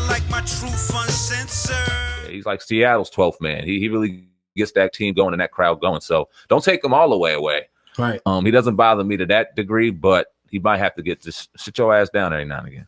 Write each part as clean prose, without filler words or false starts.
I like my truth uncensored. Yeah, he's like Seattle's 12th man. He really gets that team going and that crowd going. So don't take him all the way away. Right. He doesn't bother me to that degree, but he might have to just sit your ass down every now and again.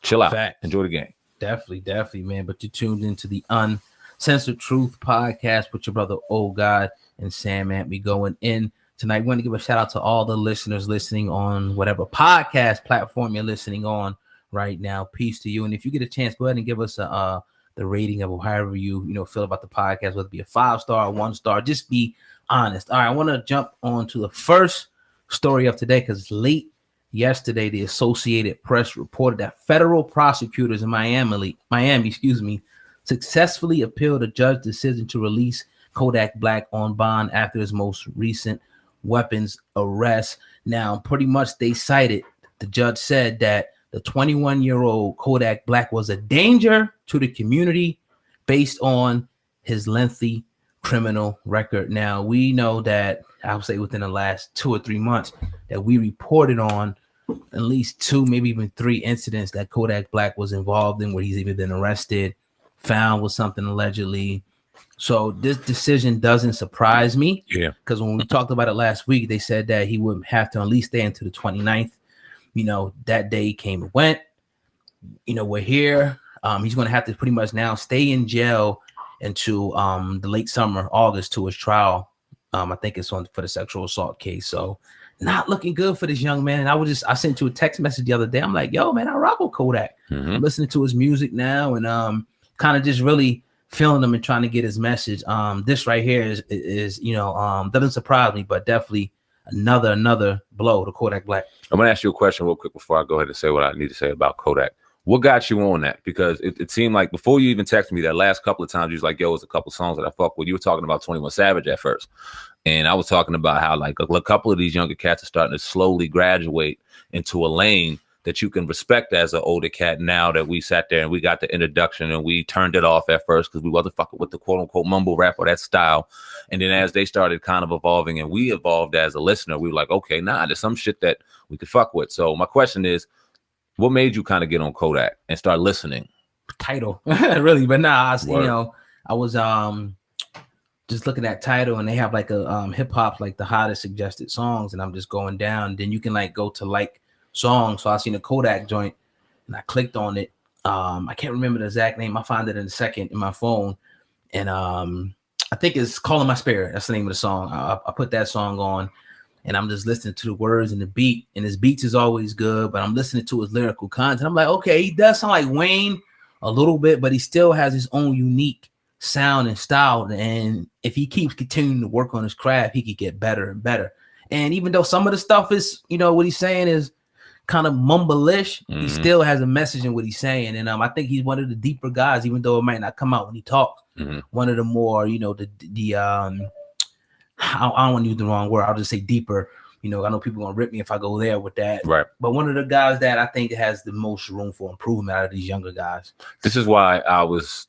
Chill out. Fact. Enjoy the game. Definitely, man. But you tuned into the Uncensored Truth podcast with your brother, Old God, and SamAnt. We going in tonight. We want to give a shout out to all the listeners listening on whatever podcast platform you're listening on right now. Peace to you. And if you get a chance, go ahead and give us the rating of however you feel about the podcast, whether it be a 5-star or 1-star. Just be honest. All right, I want to jump on to the first story of today because late yesterday, the Associated Press reported that federal prosecutors in Miami, successfully appealed a judge's decision to release Kodak Black on bond after his most recent weapons arrest. Now, pretty much the judge said that the 21-year-old Kodak Black was a danger to the community based on his lengthy criminal record. Now, we know that, I would say within the last 2 or 3 months, that we reported on at least 2, maybe even 3 incidents that Kodak Black was involved in where he's either been arrested, found with something allegedly. So this decision doesn't surprise me. Yeah. Because when we talked about it last week, they said that he would have to at least stay until the 29th. That day came and went. We're here. He's going to have to pretty much now stay in jail until the late summer, August, to his trial. I think it's for the sexual assault case. So not looking good for this young man. And I sent you a text message the other day. I'm like, yo, man, I rock with Kodak. Mm-hmm. I'm listening to his music now and kind of just really feeling him and trying to get his message. This right here is doesn't surprise me, but definitely another blow to Kodak Black. I'm going to ask you a question real quick before I go ahead and say what I need to say about Kodak. What got you on that? Because it seemed like before you even texted me that last couple of times, you was like, yo, it's a couple songs that I fuck with. You were talking about 21 Savage at first. And I was talking about how like a couple of these younger cats are starting to slowly graduate into a lane that you can respect as an older cat now that we sat there and we got the introduction and we turned it off at first because we wasn't fucking with the quote unquote mumble rap or that style. And then as they started kind of evolving and we evolved as a listener, we were like, okay, there's some shit that we could fuck with. So my question is, what made you kind of get on Kodak and start listening? Title, really, but I was just looking at Title and they have like a hip hop like the hottest suggested songs, and I'm just going down. Then you can like go to like songs. So I seen a Kodak joint and I clicked on it. I can't remember the exact name. I'll find it in a second in my phone, and I think it's Calling My Spirit. That's the name of the song. I put that song on. And I'm just listening to the words and the beat, and his beats is always good, but I'm listening to his lyrical content. I'm like, okay, he does sound like Wayne a little bit, but he still has his own unique sound and style. And if he keeps continuing to work on his craft, he could get better and better. And even though some of the stuff is, what he's saying is kind of mumble-ish, he still has a message in what he's saying. And I think he's one of the deeper guys, even though it might not come out when he talks. One of the more, I don't want to use the wrong word. I'll just say deeper. I know people are gonna rip me if I go there with that. Right. But one of the guys that I think has the most room for improvement out of these younger guys. This is why I was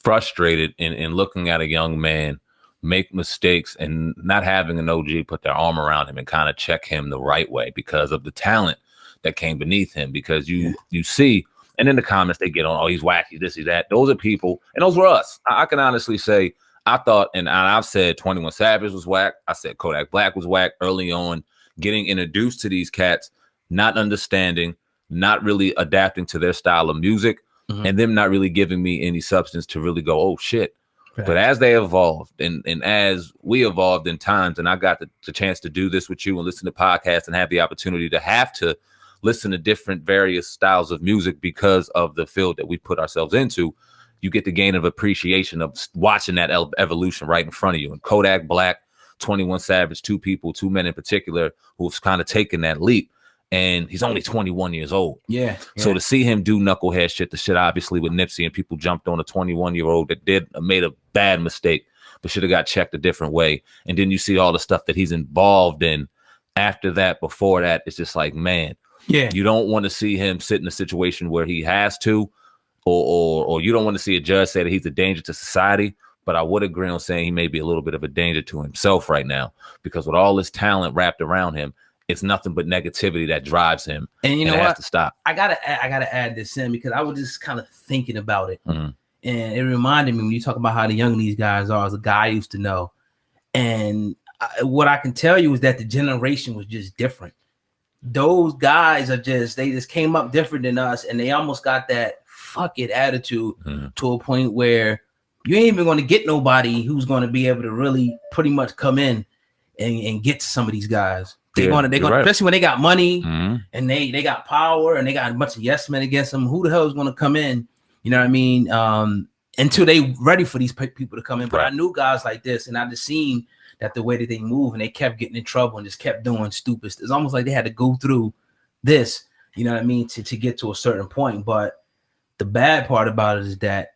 frustrated in looking at a young man make mistakes and not having an OG put their arm around him and kind of check him the right way because of the talent that came beneath him. Because you see, and in the comments they get on, oh, he's whack, he's this, he's that. Those are people, and those were us. I can honestly say, I thought, and I've said 21 Savage was whack. I said Kodak Black was whack early on, getting introduced to these cats, not understanding, not really adapting to their style of music, and them not really giving me any substance to really go, oh, shit. Right. But as they evolved and as we evolved in times, and I got the chance to do this with you and listen to podcasts and have the opportunity to have to listen to different various styles of music because of the field that we put ourselves into, you get the gain of appreciation of watching that evolution right in front of you. And Kodak Black, 21 Savage, two men in particular, who've kind of taken that leap. And he's only 21 years old. Yeah. So to see him do knucklehead shit, the shit obviously with Nipsey, and people jumped on a 21-year-old that made a bad mistake, but should have got checked a different way. And then you see all the stuff that he's involved in after that, before that. It's just like, man, you don't want to see him sit in a situation where he has to, or you don't want to see a judge say that he's a danger to society. But I would agree on saying he may be a little bit of a danger to himself right now, because with all this talent wrapped around him, it's nothing but negativity that drives him. And you know what? Has to stop. I gotta add this in because I was just kind of thinking about it, and it reminded me when you talk about how the young these guys are. As a guy I used to know, and what I can tell you is that the generation was just different. Those guys they just came up different than us, and they almost got that fuck it attitude to a point where you ain't even going to get nobody who's going to be able to really pretty much come in and get to some of these guys. They're going to, especially when they got money and they got power and they got a bunch of yes men against them. Who the hell is going to come in? You know what I mean? Until they ready for these people to come in. But I knew guys like this, and I just seen that the way that they move, and they kept getting in trouble and just kept doing stupid. It's almost like they had to go through this, you know what I mean, to get to a certain point. But the bad part about it is that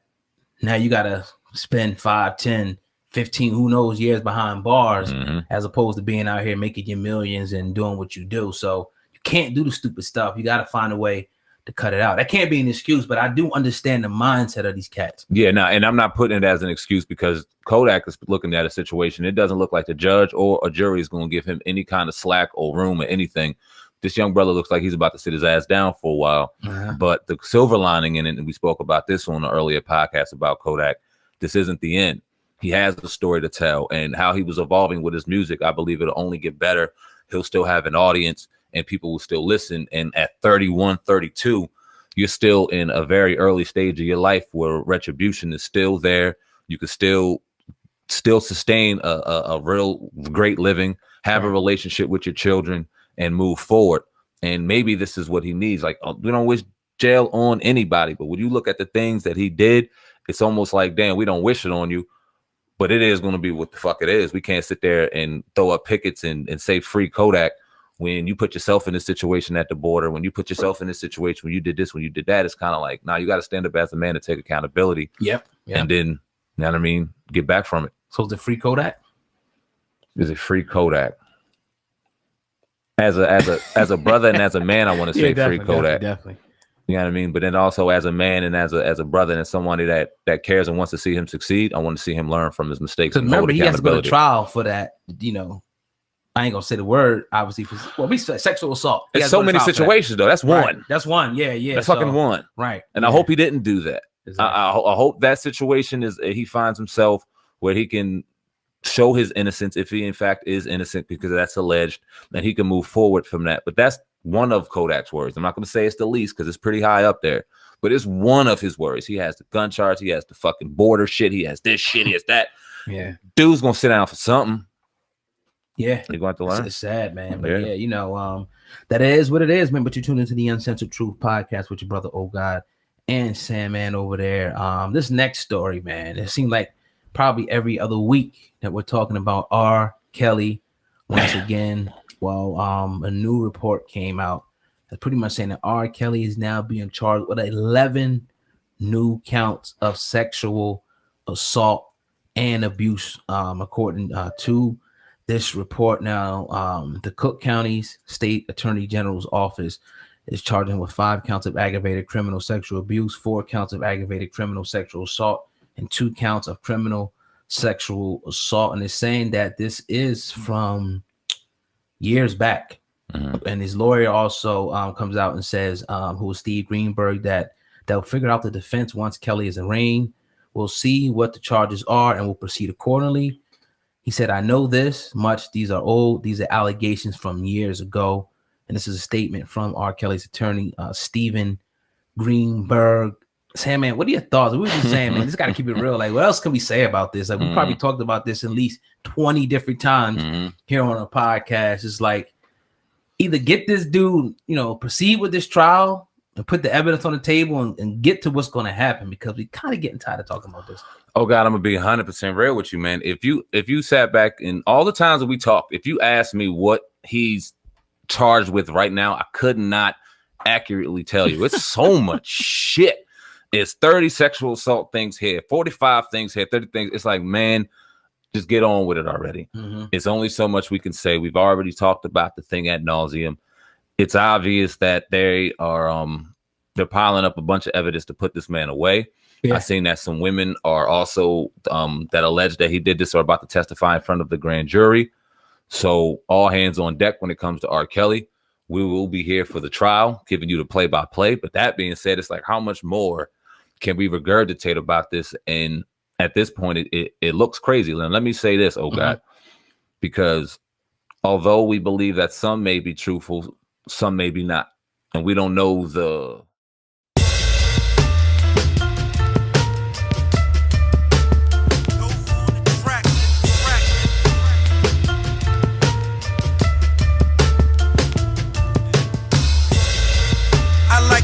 now you got to spend 5, 10, 15, who knows, years behind bars, as opposed to being out here making your millions and doing what you do. So you can't do the stupid stuff. You got to find a way to cut it out. That can't be an excuse, but I do understand the mindset of these cats. Yeah, no, and I'm not putting it as an excuse because Kodak is looking at a situation. It doesn't look like the judge or a jury is going to give him any kind of slack or room or anything. This young brother looks like he's about to sit his ass down for a while. But the silver lining in it, and we spoke about this on an earlier podcast about Kodak, this isn't the end. He has a story to tell, and how he was evolving with his music, I believe it'll only get better. He'll still have an audience and people will still listen. And at 31, 32, you're still in a very early stage of your life where retribution is still there. You can still sustain a real great living, have a relationship with your children, and move forward. And maybe this is what he needs. Like, we don't wish jail on anybody, but when you look at the things that he did, it's almost like, damn, we don't wish it on you, but it is going to be what the fuck it is. We can't sit there and throw up pickets and say free Kodak when you put yourself in this situation at the border, when you put yourself in this situation, when you did this, when you did that. It's kind of like, now you got to stand up as a man and take accountability. Yep. And then, you know what I mean, get back from it. So is it free Kodak? Is it free Kodak? As a brother and as a man, I want to say free Kodak. Definitely. You know what I mean? But then also as a man and as a brother and somebody that cares and wants to see him succeed, I want to see him learn from his mistakes. Because remember, he has to go to trial for that. You know, I ain't gonna say the word, obviously. We said sexual assault. There's so many situations, though. That's one. Right. That's one. Yeah. That's fucking one. Right. And I hope he didn't do that. Exactly. I hope that situation is he finds himself where he can show his innocence, if he in fact is innocent, because that's alleged, and he can move forward from that. But that's one of Kodak's worries. I'm not going to say it's the least because it's pretty high up there, but it's one of his worries. He has the gun charge, he has the fucking border shit, he has this shit, he has that. Yeah, dude's gonna sit down for something. Yeah, you're going to learn. It's sad, man, but yeah, you know, that is what it is, man. But you tune into the Uncensored Truth podcast with your brother Oh God and SamAnt over there. This next story, man, it seemed like probably every other week that we're talking about R. Kelly once again. Well, a new report came out that's pretty much saying that R. Kelly is now being charged with 11 new counts of sexual assault and abuse, according to this report. Now, the Cook County's State Attorney General's office is charging him with 5 counts of aggravated criminal sexual abuse, 4 counts of aggravated criminal sexual assault, and 2 counts of criminal sexual assault. And it's saying that this is from years back. And his lawyer also comes out and says, who is Steve Greenberg, that they'll figure out the defense once Kelly is arraigned. We'll see what the charges are and we'll proceed accordingly. He said, I know this much. These are old. These are allegations from years ago. And this is a statement from R. Kelly's attorney, Stephen Greenberg. SamAnt, what are your thoughts? We were just saying, man, just got to keep it real. Like, what else can we say about this? Like, we probably talked about this at least 20 different times here on a podcast. It's like, either get this dude, you know, proceed with this trial and put the evidence on the table and get to what's going to happen, because we kind of getting tired of talking about this. Oh God, I'm gonna be 100% real with you, man. If you sat back and all the times that we talked, if you asked me what he's charged with right now, I could not accurately tell you. It's so much shit. It's 30 sexual assault things here, 45 things here, 30 things. It's like, man, just get on with it already. It's only so much we can say. We've already talked about the thing ad nauseum. It's obvious that they are they're piling up a bunch of evidence to put this man away. I've seen that some women are also that allege that he did this are about to testify in front of the grand jury. So all hands on deck when it comes to R. Kelly. We will be here for the trial, giving you the play-by-play. But that being said, it's like, how much more can we regurgitate about this? And at this point, it looks crazy. And let me say this, oh God, because although we believe that some may be truthful, some may be not. And we don't know the...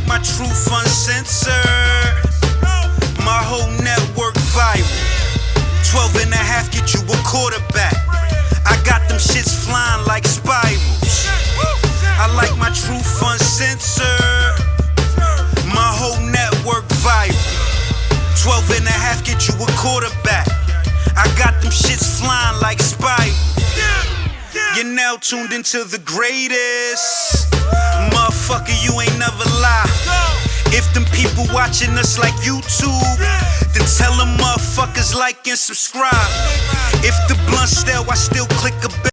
My truth uncensored, my whole network viral. 12 and a half get you a quarterback. I got them shits flying like spirals. I like my truth uncensored, my whole network viral. 12 and a half get you a quarterback. I got them shits flying like spirals. You're now tuned into the greatest. Motherfucker, you ain't never lie. If them people watching us like YouTube, then tell them motherfuckers like and subscribe. If the blunt stale, I still click a bell.